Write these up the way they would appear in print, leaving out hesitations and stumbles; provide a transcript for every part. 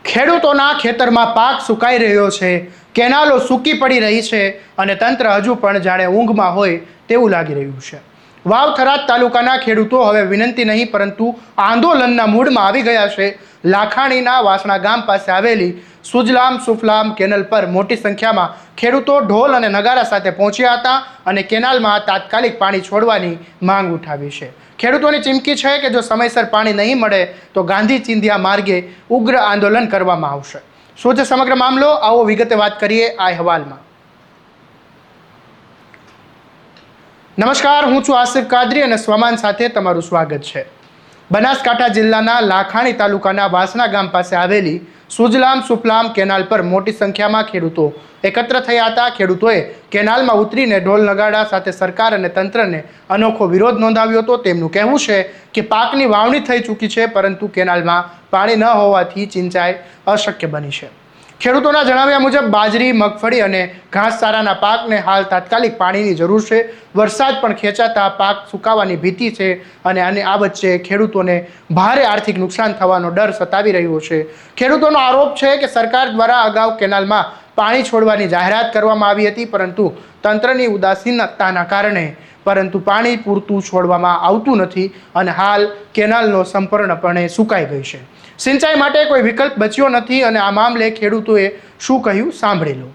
ખેડૂતોના ખેતરમાં પાક સુકાઈ રહ્યો છે, કેનાલો સૂકી પડી રહી છે અને તંત્ર હજુ પણ જાણે ઊંઘમાં હોય તેવું લાગી રહ્યું છે। વાવ થરાદ તાલુકાના ખેડૂતો હવે વિનંતી નહીં પરંતુ આંદોલનના મૂડમાં આવી ગયા છે। લાખાણીના વાસણા ગામ પાસે આવેલી સુજલામ સુફલામ કેનાલ પર મોટી સંખ્યામાં ખેડૂતો ઢોલ અને નગારા સાથે પહોંચ્યા હતા અને કેનાલમાં તાત્કાલિક પાણી છોડવાની માંગ ઉઠાવી છે। ખેડૂતોની ચીમકી છે કે જો સમયસર પાણી નહીં મળે તો ગાંધી ચિંધ્યા માર્ગે ઉગ્ર આંદોલન કરવામાં આવશે। શું છે સમગ્ર મામલો, આવો વિગતે વાત કરીએ આ અહેવાલમાં। નમસ્કાર, હું છું આસિફ કાદરી અને સ્વમાન સાથે તમારું સ્વાગત છે। બનાસકાંઠા જિલ્લાના લાખાણી તાલુકાના વાસણા ગામ પાસે આવેલી સુજલામ સુફલામ કેનાલ પર મોટી સંખ્યામાં ખેડૂતો એકત્ર થયા હતા। ખેડૂતોએ કેનાલમાં ઉતરીને ઢોલ નગાડા સાથે સરકાર અને તંત્રને અનોખો વિરોધ નોંધાવ્યો હતો। તેમનું કહેવું છે કે પાકની વાવણી થઈ ચૂકી છે પરંતુ કેનાલમાં પાણી ન હોવાથી સિંચાઈ અશક્ય બની છે। ખેડૂતોના જણાવ્યા મુજબ બાજરી, મગફળી અને ઘાસચારાના પાકને હાલ તાત્કાલિક પાણીની જરૂર છે। વરસાદ પણ ખેંચાતા પાક સુકાવાની ભીતિ છે અને આ વચ્ચે ખેડૂતોને ભારે આર્થિક નુકસાન થવાનો ડર સતાવી રહ્યો છે। ખેડૂતોનો આરોપ છે કે સરકાર દ્વારા અગાઉ કેનાલમાં પાણી છોડવાની જાહેરાત કરવામાં આવી હતી પરંતુ તંત્રની ઉદાસીનતાના કારણે પાણી પૂરતું છોડવામાં આવતું નથી અને હાલ કેનાલનો સંપૂર્ણપણે સુકાઈ ગઈ છે। સિંચાઈ માટે કોઈ વિકલ્પ બચ્યો નથી અને આ મામલે ખેડૂતોએ શું કહ્યું સાંભળી લો।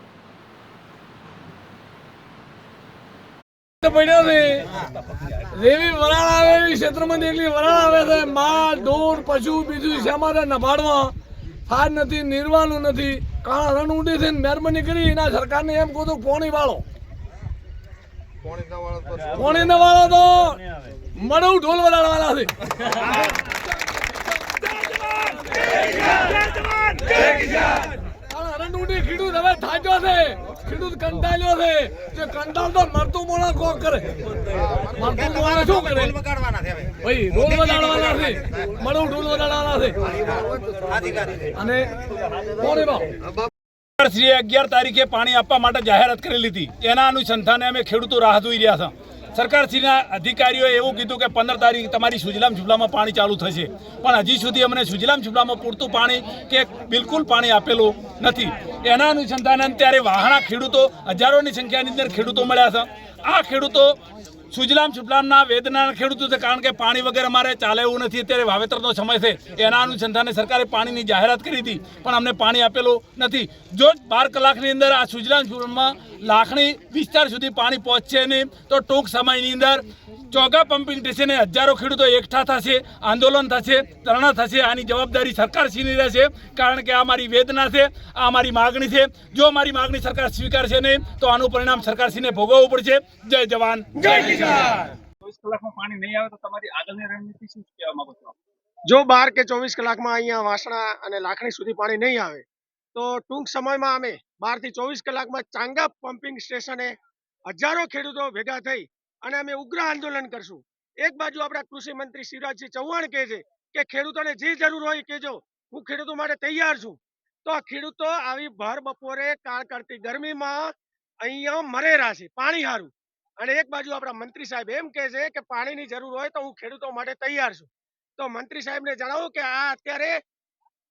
રેવી વરાળ આવે ક્ષેત્રમાં એટલી વરાળ આવે છે, માલ ઢોર પશુ બીજું સમારે નભાડવા ફાર નથી, નિર્વાનું નથી, કારણ રણ ઉડી છે। મહેરબાની કરી એના સરકારને એમ કહો તો પોણી વાળો તો મળવું ઢોલ વરાળવાળા છે। ખેડૂત હવે થાક્યો છે, ખેડૂત કંટાળ્યો છે, જે કંટાળતો મરતું મોણા કોક કરે, મરતું મોણા શું કરે ભાઈ? ઢોલ વગાડવાના છે, મળવું ઢોલ વગાડવાના છે અને કોને બાપ શ્રી 11 તારીખે પાણી આપવા માટે જાહેરાત કરેલી હતી। એના અનુસંધાને અમે ખેડૂતો રાહ જોઈ રહ્યા છે। સરકારશ્રીના અધિકારીઓએ એવું કીધું કે 15 તારીખ તમારી સુજલામ સુફલામાં પાણી ચાલુ થશે, પણ હજી સુધી અમને સુજલામ સુફલામાં પૂરતું પાણી કે બિલકુલ પાણી આપેલું નથી। એના અનુસંધાને અત્યારે વાહણા ખેડૂતો હજારોની સંખ્યાની અંદર ખેડૂતો મળ્યા છે। આ ખેડૂતો સુજલામ સુફલામના વેદના ખેડૂતો છે, કારણ કે પાણી વગર અમારે ચાલે એવું નથી। અત્યારે વાવેતરનો સમય છે, એના અનુસંધાને સરકારે પાણીની જાહેરાત કરી હતી પણ અમને પાણી આપેલું નથી। જો 12 કલાકની અંદર આ સુજલામ સુફલામમાં લાખણી વિસ્તાર સુધી પાણી પહોંચશે નહીં તો ટૂંક સમયની અંદર ચોગા પમ્પિંગ સ્ટેશને હજારો ખેડૂતો એકઠા થશે, આંદોલન થશે, ધરણા થશે। આની જવાબદારી સરકારશ્રીની રહેશે, કારણ કે આ મારી વેદના છે, આ મારી માગણી છે। જો મારી માગણી સરકાર સ્વીકારશે નહીં તો આનું પરિણામ સરકારશ્રીને ભોગવવું પડશે। જય જવાન જય કિસાન। 24 કલાકમાં પાણી નહીં આવે તો તમારી આગળની રણનીતિ શું કહેવા માંગો છો? જો 12 કે 24 કલાકમાં અહીંયા વાસણા અને લાખણી સુધી પાણી નહીં આવે તો ટૂંક સમયમાં અમે 12 થી 24 કલાકમાં ચાંગા પમ્પિંગ સ્ટેશને હજારો ખેડૂતો ભેગા થઈ અને અમે ઉગ્ર આંદોલન કરશું। એક બાજુ આપણા કૃષિ મંત્રી શિવરાજસિંહ ચૌહાણ કહે છે કે ખેડૂતોને જે જરૂર હોય કહેજો, હું ખેડૂતો માટે તૈયાર છું। તો આ ખેડૂતો આવી ભર બપોરે કાળકડતી ગરમીમાં અહીંયા મરેરા છે પાણી હારું, અને એક બાજુ આપણા મંત્રી સાહેબ એમ કહે છે કે પાણીની જરૂર હોય તો હું ખેડૂતો માટે તૈયાર છું। તો મંત્રી સાહેબને જણાવો કે આ અત્યારે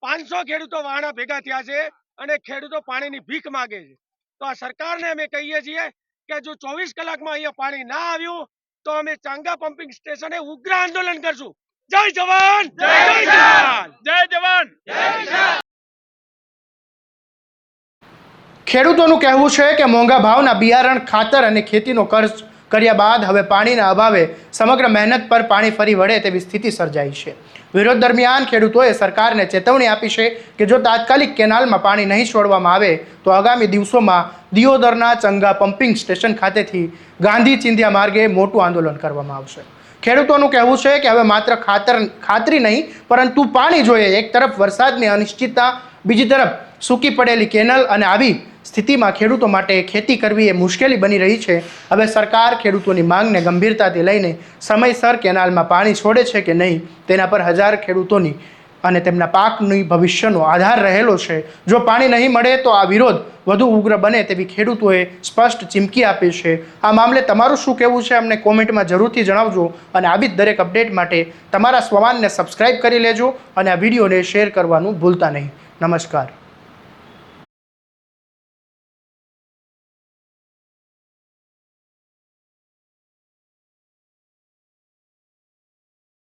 500 ખેડૂતો વાહણા ભેગા થયા છે અને ખેડૂતો પાણીની ભીખ માગે છે। તો આ સરકારને અમે કહીએ છીએ કે જો 24 કલાકમાં અહીંયા પાણી ના આવ્યું તો અમે ચાંગા પમ્પિંગ સ્ટેશને ઉગ્ર આંદોલન કરશું। જય જવાન જય કિસાન, જય જવાન જય કિસાન। ખેડૂતોનું કહેવું છે કે મોંઘા ભાવના બિયારણ, ખાતર અને ખેતીનો ખર્ચ કર્યા બાદ હવે પાણીના અભાવે સમગ્ર મહેનત પર પાણી ફરી વળે તેવી સ્થિતિ સર્જાઈ છે। વિરોધ દરમિયાન ખેડૂતોએ સરકારને ચેતવણી આપી છે કે જો તાત્કાલિક કેનાલમાં પાણી નહીં છોડવામાં આવે તો આગામી દિવસોમાં દિયોદરના ચંગા પમ્પિંગ સ્ટેશન ખાતેથી ગાંધી ચિંધ્યા માર્ગે મોટું આંદોલન કરવામાં આવશે। ખેડૂતોનું કહેવું છે કે હવે માત્ર ખાતરી નહીં પરંતુ પાણી જોઈએ। એક તરફ વરસાદની અનિશ્ચિતતા, બીજી તરફ સૂકી પડેલી કેનાલ અને આવી સ્થિતિમાં ખેડૂતો માટે ખેતી કરવી એ મુશ્કેલી બની રહી છે। હવે સરકાર ખેડૂતોની માંગને ગંભીરતાથી લઈને સમયસર કેનાલમાં પાણી છોડે છે કે નહીં તેના પર હજાર ખેડૂતોની અને તેમના પાકની ભવિષ્યનો આધાર રહેલો છે। જો પાણી નહીં મળે તો આ વિરોધ વધુ ઉગ્ર બને તેવી ખેડૂતોએ સ્પષ્ટ ચીમકી આપી છે। આ મામલે તમારું શું કહેવું છે અમને કોમેન્ટમાં જરૂરથી જણાવજો અને આવી જ દરેક અપડેટ માટે તમારા સ્વમાનને સબસ્ક્રાઇબ કરી લેજો અને આ વિડીયોને શેર કરવાનું ભૂલતા નહીં। નમસ્કાર.